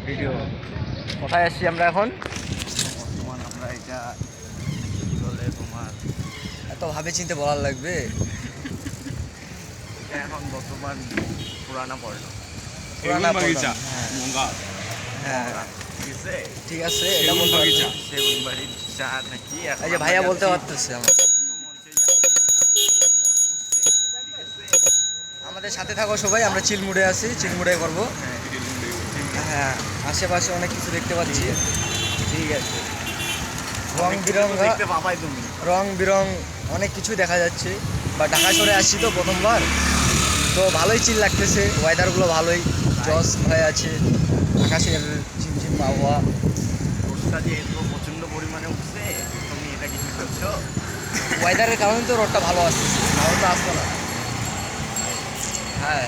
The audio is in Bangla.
ভিডিও কোথায় আসছি আমরা এখন? বর্তমান আমরা এটা কি বলে তোমার এত ভাবে চিনতে বলার লাগবে? এখন বর্তমান পুরানা পল্টন। পুরানা বাগিচা হ্যাঁ মঙ্গা হ্যাঁ ঠিক আছে, ঠিক আছে, এটা সেগুন বলতে বাগিচা। পারছি। সেগুন বাড়ির চা নাকি এখন এই যে আমরা ভাইয়া বলতে যাচ্ছি পারতেছে আমার। মঞ্চে যাচ্ছি আমরা ভোট করতে, ঠিক আছে? আমাদের সাথে থাকো সবাই, আমরা চিলমুড়ে আছি, চিলমুড়ে করবো। হ্যাঁ, আশেপাশে অনেক কিছু দেখতে পাচ্ছি। ঠিক আছে, রং বিরঙ্গা, দেখতে পাবাই তুমি। রং বিরং অনেক কিছুই দেখা যাচ্ছে। বা ঢাকা শহরে আসছি তো প্রথমবার, তো ভালোই চিল লাগতেছে, ওয়েদারগুলো ভালোই জস হয়ে আছে, আকাশের ঝিমঝিম আবহাওয়া। রোদটা যে এত প্রচন্ড পরিমাণে উঠছে, তুমি এটা কিছু করছো? ওয়েদারের কারণে তো রোডটা ভালো আসতেছে, নাহলে তো আসতো না। হ্যাঁ